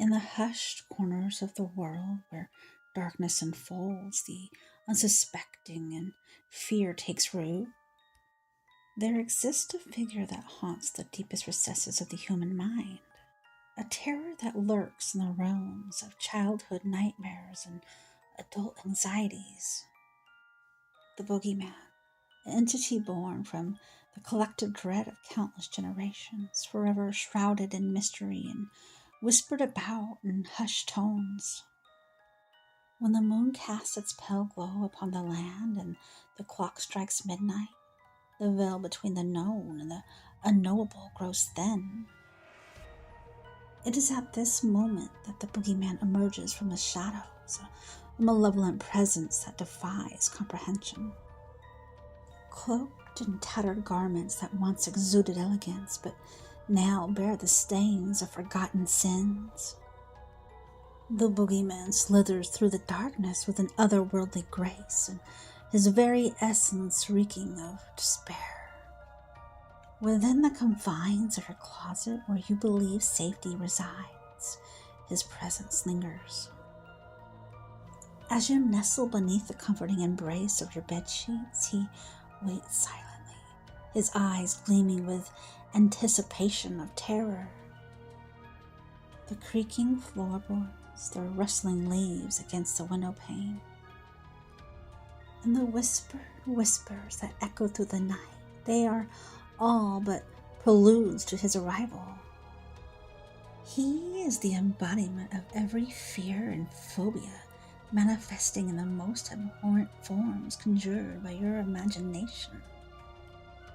In the hushed corners of the world where darkness enfolds the unsuspecting and fear takes root, there exists a figure that haunts the deepest recesses of the human mind, a terror that lurks in the realms of childhood nightmares and adult anxieties. The Boogeyman, an entity born from the collective dread of countless generations, forever shrouded in mystery and whispered about in hushed tones. When the moon casts its pale glow upon the land and the clock strikes midnight, the veil between the known and the unknowable grows thin. It is at this moment that the Boogeyman emerges from the shadows, a malevolent presence that defies comprehension. Cloaked in tattered garments that once exuded elegance, but now bear the stains of forgotten sins. The Boogeyman slithers through the darkness with an otherworldly grace, and his very essence reeking of despair. Within the confines of your closet where you believe safety resides, his presence lingers. As you nestle beneath the comforting embrace of your bedsheets, he waits silently, his eyes gleaming with anticipation of terror. The creaking floorboards, the rustling leaves against the window pane, and the whispered whispers that echo through the night, they are all but preludes to his arrival. He is the embodiment of every fear and phobia, manifesting in the most abhorrent forms conjured by your imagination.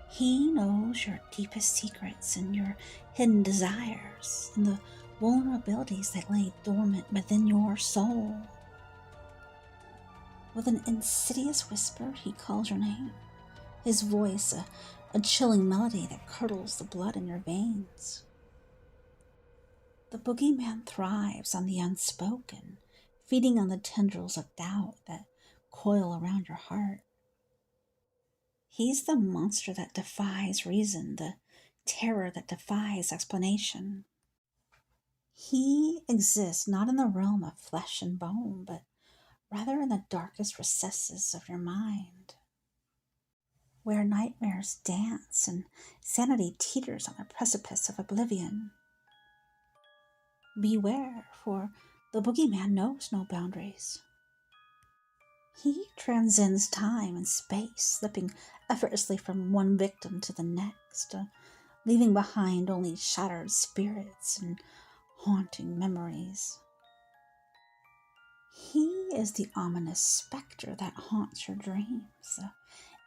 He knows your deepest secrets and your hidden desires and the vulnerabilities that lay dormant within your soul. With an insidious whisper, he calls your name, his voice a chilling melody that curdles the blood in your veins. The Boogeyman thrives on the unspoken, feeding on the tendrils of doubt that coil around your heart. He's the monster that defies reason, the terror that defies explanation. He exists not in the realm of flesh and bone, but rather in the darkest recesses of your mind, where nightmares dance and sanity teeters on the precipice of oblivion. Beware, for the Boogeyman knows no boundaries. He transcends time and space, slipping effortlessly from one victim to the next, leaving behind only shattered spirits and haunting memories. He is the ominous specter that haunts your dreams, the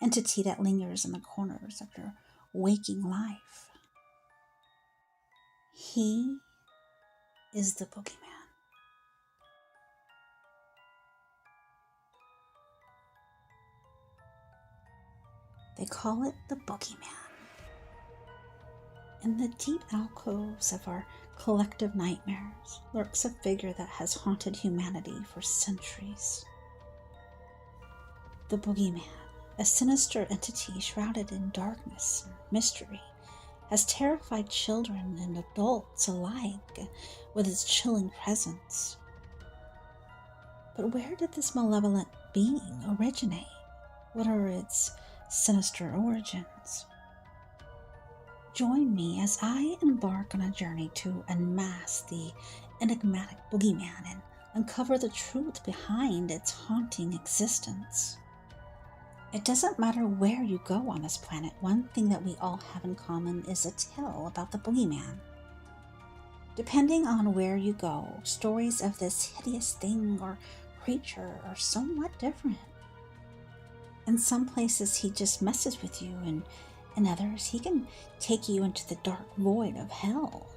entity that lingers in the corners of your waking life. He is the Boogeyman. They call it the Boogeyman. In the deep alcoves of our collective nightmares lurks a figure that has haunted humanity for centuries. The Boogeyman, a sinister entity shrouded in darkness and mystery, has terrified children and adults alike with its chilling presence. But where did this malevolent being originate? What are its sinister origins? Join me as I embark on a journey to unmask the enigmatic Boogeyman and uncover the truth behind its haunting existence. It doesn't matter where you go on this planet, one thing that we all have in common is a tale about the Boogeyman. Depending on where you go, stories of this hideous thing or creature are somewhat different. In some places he just messes with you, and in others he can take you into the dark void of hell.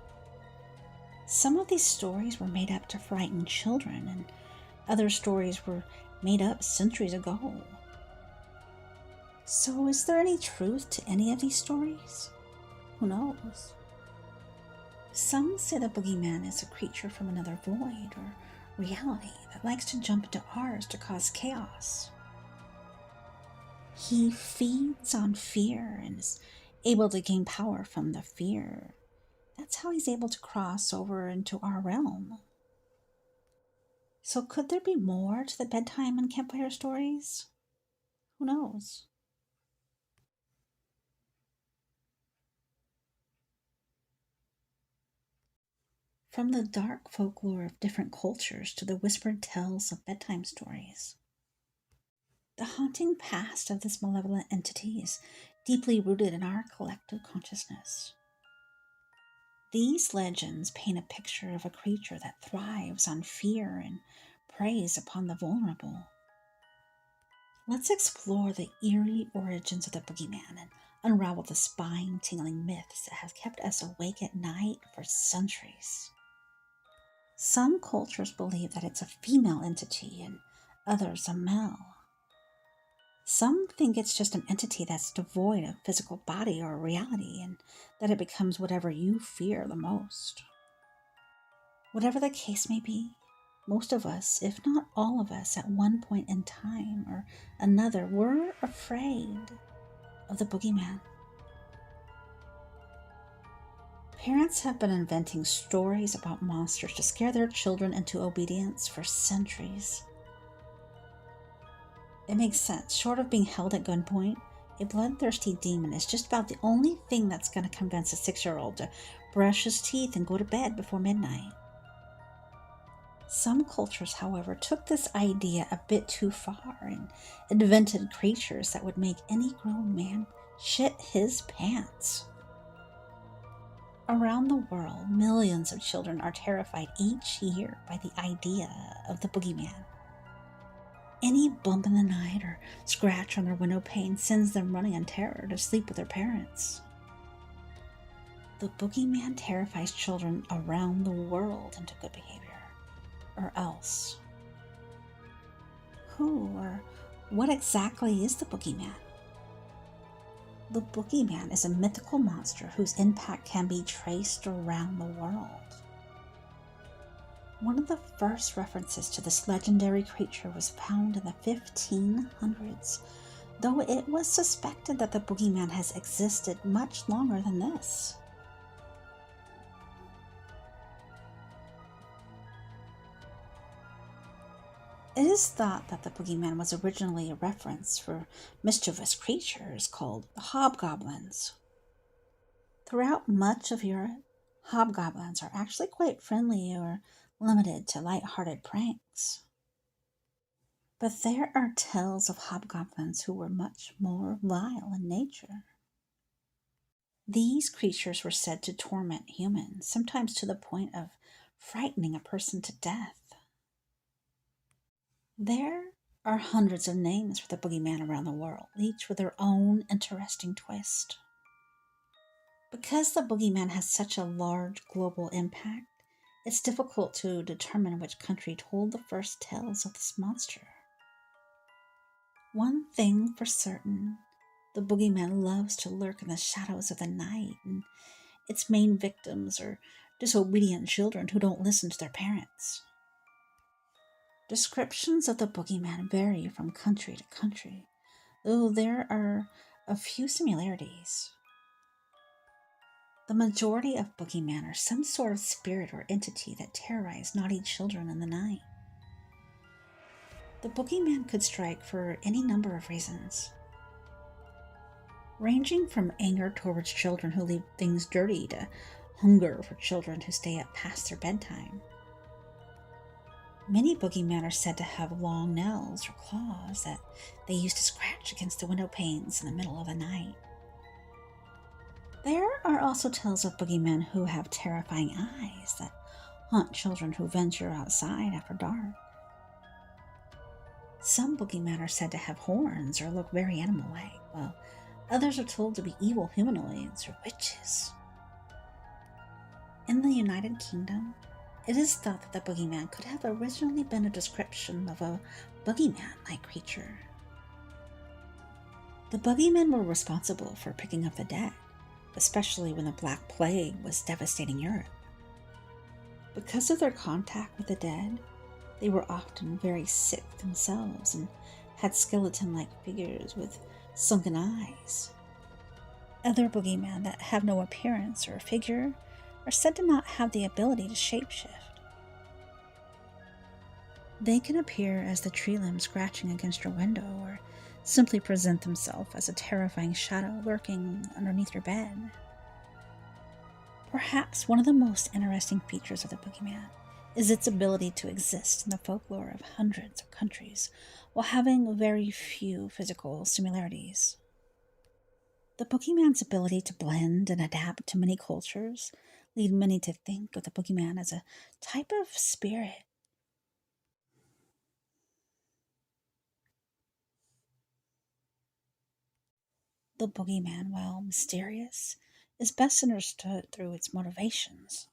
Some of these stories were made up to frighten children, and other stories were made up centuries ago. So is there any truth to any of these stories? Who knows? Some say the Boogeyman is a creature from another void or reality that likes to jump into ours to cause chaos. He feeds on fear and is able to gain power from the fear. That's how he's able to cross over into our realm. So, could there be more to the bedtime and campfire stories? Who knows? From the dark folklore of different cultures to the whispered tales of bedtime stories, the haunting past of this malevolent entity is deeply rooted in our collective consciousness. These legends paint a picture of a creature that thrives on fear and preys upon the vulnerable. Let's explore the eerie origins of the boogeyman and unravel the spine tingling myths that have kept us awake at night for centuries. Some cultures believe that it's a female entity and others a male. Some think it's just an entity that's devoid of physical body or reality and that it becomes whatever you fear the most. Whatever the case may be, most of us, if not all of us, at one point in time or another, were afraid of the boogeyman. Parents have been inventing stories about monsters to scare their children into obedience for centuries. It makes sense. Short of being held at gunpoint, a bloodthirsty demon is just about the only thing that's going to convince a 6-year-old to brush his teeth and go to bed before midnight. Some cultures, however, took this idea a bit too far and invented creatures that would make any grown man shit his pants. Around the world, millions of children are terrified each year by the idea of the boogeyman. Any bump in the night or scratch on their window pane sends them running in terror to sleep with their parents. The boogeyman terrifies children around the world into good behavior. Or else. Who or what exactly is the boogeyman? The boogeyman is a mythical monster whose impact can be traced around the world. One of the first references to this legendary creature was found in the 1500s, though it was suspected that the boogeyman has existed much longer than this. It is thought that the boogeyman was originally a reference for mischievous creatures called hobgoblins. Throughout much of Europe, hobgoblins are actually quite friendly or limited to light-hearted pranks. But there are tales of hobgoblins who were much more vile in nature. These creatures were said to torment humans, sometimes to the point of frightening a person to death. There are hundreds of names for the boogeyman around the world, each with their own interesting twist. Because the boogeyman has such a large global impact, it's difficult to determine which country told the first tales of this monster. One thing for certain, the boogeyman loves to lurk in the shadows of the night, and its main victims are disobedient children who don't listen to their parents. Descriptions of the boogeyman vary from country to country, though there are a few similarities. The majority of boogeymen are some sort of spirit or entity that terrorize naughty children in the night. The boogeyman could strike for any number of reasons, ranging from anger towards children who leave things dirty to hunger for children who stay up past their bedtime. Many boogeymen are said to have long nails or claws that they use to scratch against the window panes in the middle of the night. There are also tales of boogeymen who have terrifying eyes that haunt children who venture outside after dark. Some boogeymen are said to have horns or look very animal-like, while others are told to be evil humanoids or witches. In the United Kingdom, it is thought that the boogeyman could have originally been a description of a boogeyman-like creature. The boogeymen were responsible for picking up the dead, especially when the Black Plague was devastating Europe. Because of their contact with the dead, they were often very sick themselves and had skeleton-like figures with sunken eyes. Other boogeymen that have no appearance or figure are said to not have the ability to shapeshift. They can appear as the tree limb scratching against your window, or simply present themselves as a terrifying shadow lurking underneath your bed. Perhaps one of the most interesting features of the boogeyman is its ability to exist in the folklore of hundreds of countries while having very few physical similarities. The boogeyman's ability to blend and adapt to many cultures lead many to think of the boogeyman as a type of spirit. The boogeyman, while mysterious, is best understood through its motivations.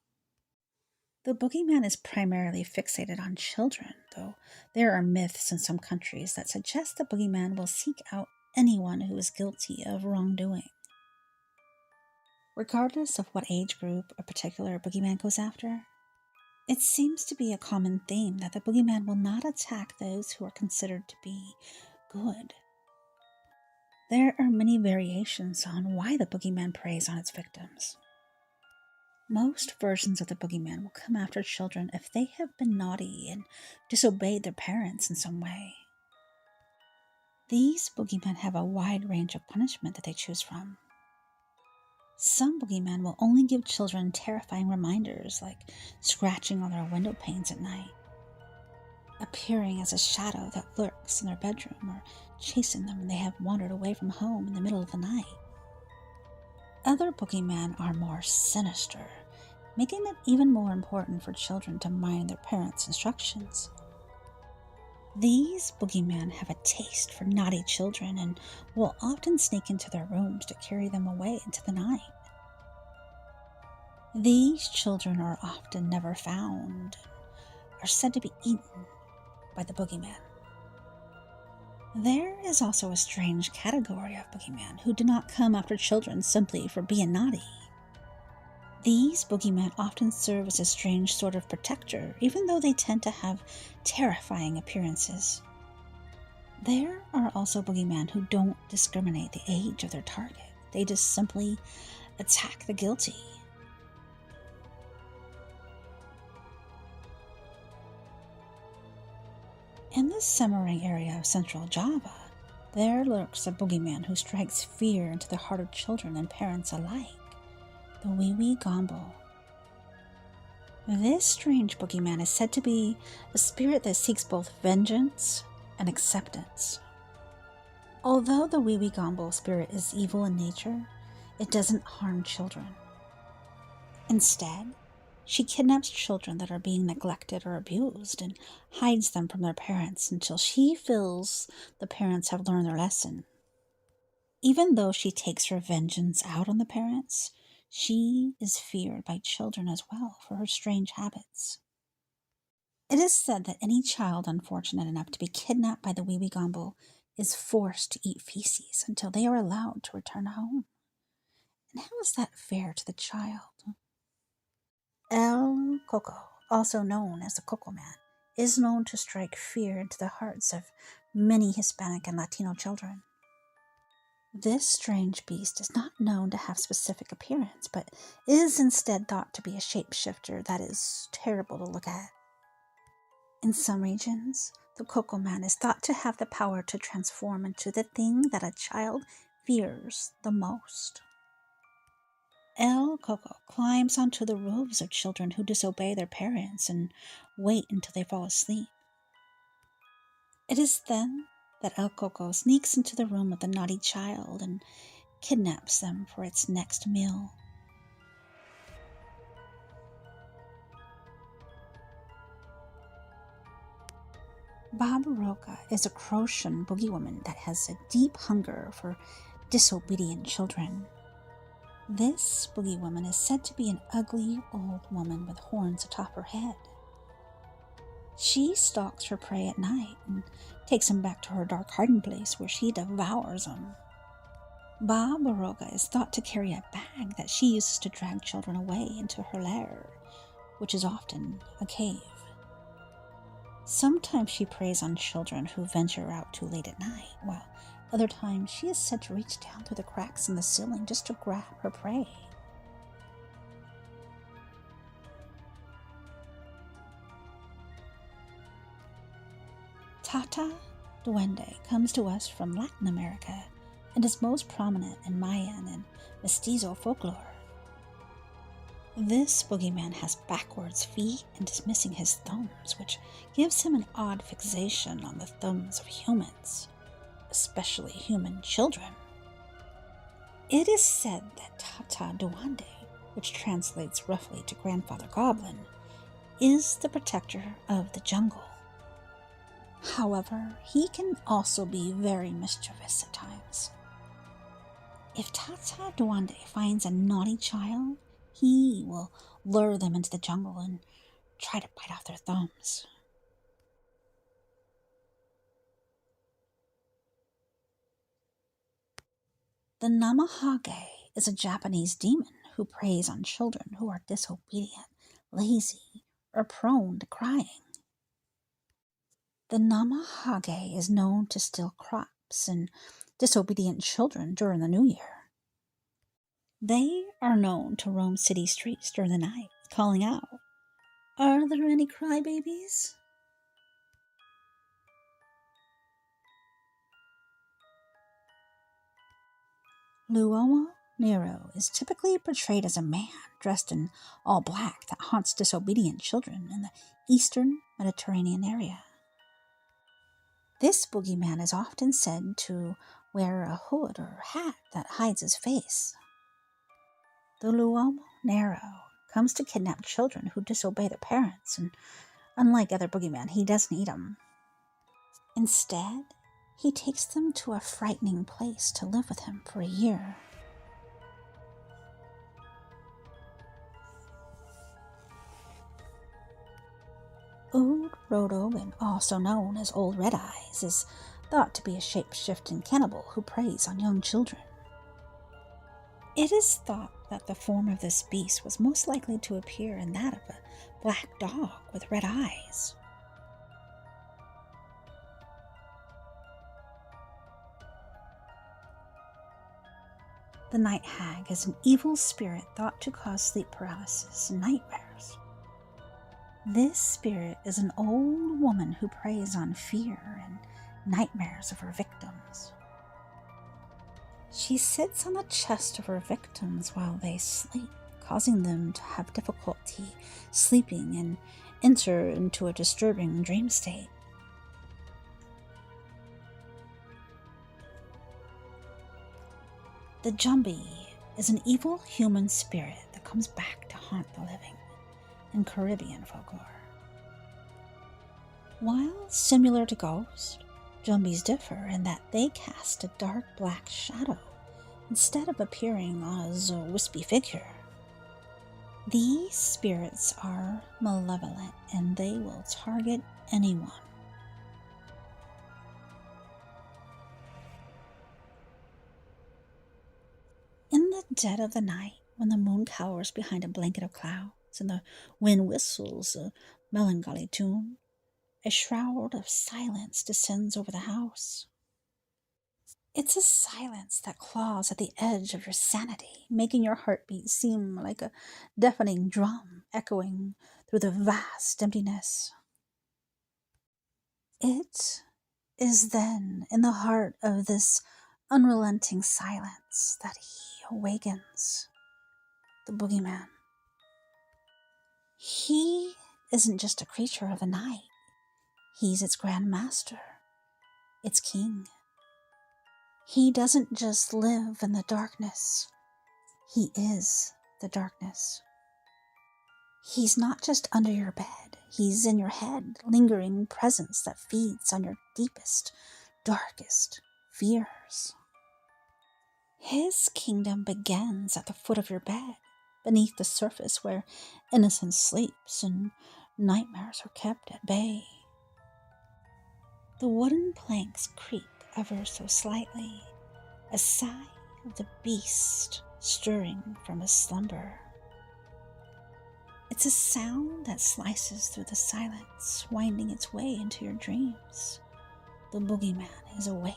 The boogeyman is primarily fixated on children, though there are myths in some countries that suggest the boogeyman will seek out anyone who is guilty of wrongdoing. Regardless of what age group a particular boogeyman goes after, it seems to be a common theme that the boogeyman will not attack those who are considered to be good. There are many variations on why the boogeyman preys on its victims. Most versions of the boogeyman will come after children if they have been naughty and disobeyed their parents in some way. These boogeymen have a wide range of punishment that they choose from. Some boogeymen will only give children terrifying reminders like scratching on their window panes at night, appearing as a shadow that lurks in their bedroom, or chasing them when they have wandered away from home in the middle of the night. Other boogeymen are more sinister, making it even more important for children to mind their parents' instructions. These boogeymen have a taste for naughty children and will often sneak into their rooms to carry them away into the night. These children are often never found, are said to be eaten by the boogeyman. There is also a strange category of boogeymen who do not come after children simply for being naughty. These boogeymen often serve as a strange sort of protector, even though they tend to have terrifying appearances. There are also boogeymen who don't discriminate the age of their target. They just simply attack the guilty. In the Semarang area of central Java, there lurks a boogeyman who strikes fear into the heart of children and parents alike, the Wiwi Gombo. This strange boogeyman is said to be a spirit that seeks both vengeance and acceptance. Although the Wiwi Gombo spirit is evil in nature, it doesn't harm children. Instead, she kidnaps children that are being neglected or abused and hides them from their parents until she feels the parents have learned their lesson. Even though she takes her vengeance out on the parents, she is feared by children as well for her strange habits. It is said that any child unfortunate enough to be kidnapped by the Wiwi Gombo is forced to eat feces until they are allowed to return home. And how is that fair to the child? El Coco, also known as the Coco Man, is known to strike fear into the hearts of many Hispanic and Latino children. This strange beast is not known to have specific appearance, but is instead thought to be a shapeshifter that is terrible to look at. In some regions, the Coco Man is thought to have the power to transform into the thing that a child fears the most. El Coco climbs onto the roofs of children who disobey their parents and wait until they fall asleep. It is then that El Coco sneaks into the room of the naughty child and kidnaps them for its next meal. Barbaroka is a Croatian boogie woman that has a deep hunger for disobedient children. This boogie woman is said to be an ugly old woman with horns atop her head. She stalks her prey at night and takes them back to her dark hiding place where she devours them. Barbaroka is thought to carry a bag that she uses to drag children away into her lair, which is often a cave. Sometimes she preys on children who venture out too late at night, while other times she is said to reach down through the cracks in the ceiling just to grab her prey. Tata Duende comes to us from Latin America and is most prominent in Mayan and Mestizo folklore. This boogeyman has backwards feet and is missing his thumbs, which gives him an odd fixation on the thumbs of humans, especially human children. It is said that Tata Duende, which translates roughly to Grandfather Goblin, is the protector of the jungle. However, he can also be very mischievous at times. If Tata Duende finds a naughty child, he will lure them into the jungle and try to bite off their thumbs. The Namahage is a Japanese demon who preys on children who are disobedient, lazy, or prone to crying. The Namahage is known to steal crops and disobedient children during the New Year. They are known to roam city streets during the night, calling out, "Are there any crybabies?" Luomo Nero is typically portrayed as a man dressed in all black that haunts disobedient children in the eastern Mediterranean area. This boogeyman is often said to wear a hood or hat that hides his face. The Luomo Nero comes to kidnap children who disobey their parents, and unlike other boogeymen, he doesn't eat them. Instead, he takes them to a frightening place to live with him for a year. Old Rodogan, also known as Old Red Eyes, is thought to be a shape-shifting cannibal who preys on young children. It is thought that the form of this beast was most likely to appear in that of a black dog with red eyes. The Night Hag is an evil spirit thought to cause sleep paralysis and nightmares. This spirit is an old woman who preys on fear and nightmares of her victims. She sits on the chest of her victims while they sleep, causing them to have difficulty sleeping and enter into a disturbing dream state. The Jumbi is an evil human spirit that comes back to haunt the living in Caribbean folklore. While similar to ghosts, Jumbis differ in that they cast a dark black shadow instead of appearing as a wispy figure. These spirits are malevolent and they will target anyone. In the dead of the night, when the moon cowers behind a blanket of clouds and the wind whistles a melancholy tune, a shroud of silence descends over the house. It's a silence that claws at the edge of your sanity, making your heartbeat seem like a deafening drum echoing through the vast emptiness. It is then in the heart of this unrelenting silence that he awakens the boogeyman. He isn't just a creature of the night. He's its grand master, its king. He doesn't just live in the darkness. He is the darkness. He's not just under your bed. He's in your head, lingering presence that feeds on your deepest, darkest fears. His kingdom begins at the foot of your bed, beneath the surface where innocence sleeps and nightmares are kept at bay. The wooden planks creak ever so slightly, a sigh of the beast stirring from his slumber. It's a sound that slices through the silence, winding its way into your dreams. The boogeyman is awake.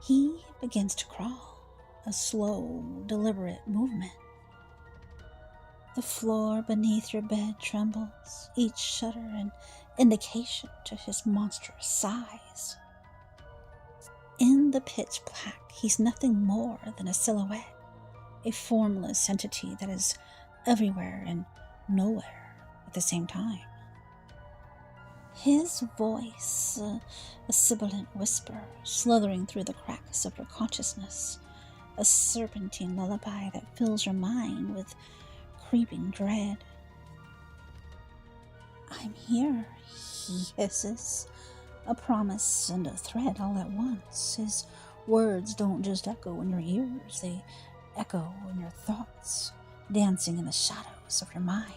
He begins to crawl, a slow, deliberate movement. The floor beneath your bed trembles, each shudder an indication to his monstrous size. In the pitch black, he's nothing more than a silhouette, a formless entity that is everywhere and nowhere at the same time. His voice, a sibilant whisper, slithering through the cracks of your consciousness, a serpentine lullaby that fills your mind with creeping dread. I'm here, he hisses, a promise and a threat all at once. His words don't just echo in your ears, they echo in your thoughts, dancing in the shadows of your mind.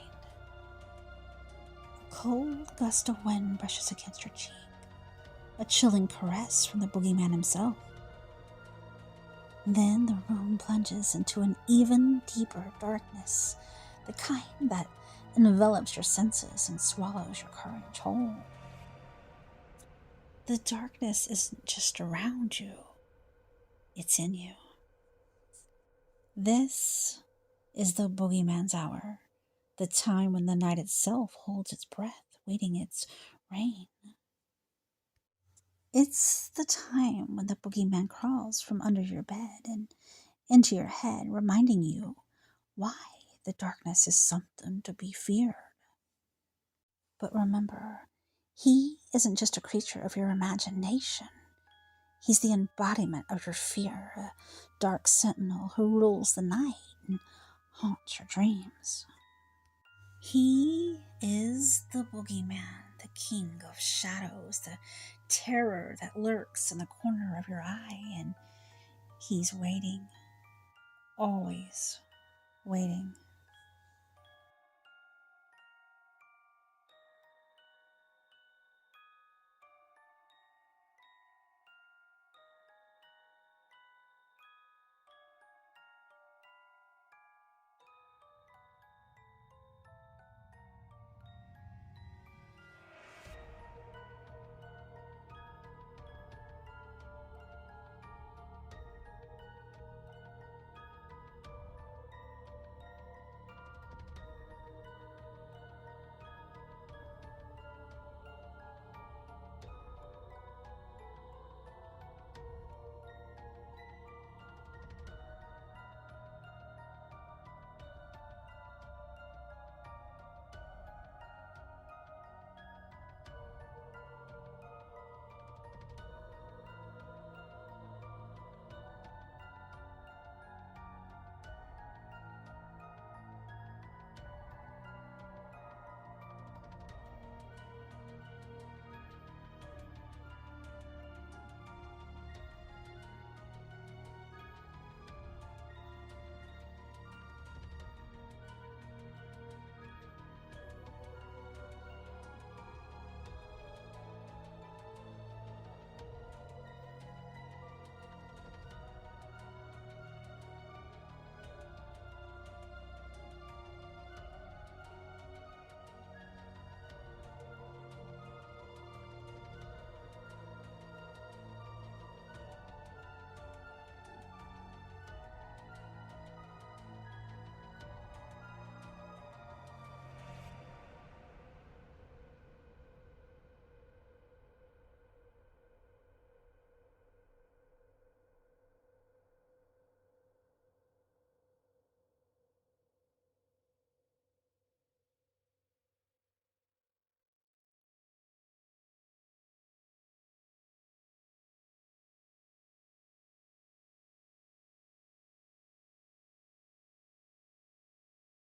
A cold gust of wind brushes against your cheek, a chilling caress from the boogeyman himself. Then the room plunges into an even deeper darkness, the kind that envelops your senses and swallows your courage whole. The darkness isn't just around you, it's in you. This is the boogeyman's hour, the time when the night itself holds its breath, waiting its reign. It's the time when the boogeyman crawls from under your bed and into your head, reminding you why the darkness is something to be feared. But remember, he isn't just a creature of your imagination. He's the embodiment of your fear, a dark sentinel who rules the night and haunts your dreams. He is the boogeyman, the king of shadows, the terror that lurks in the corner of your eye, and he's waiting, always waiting.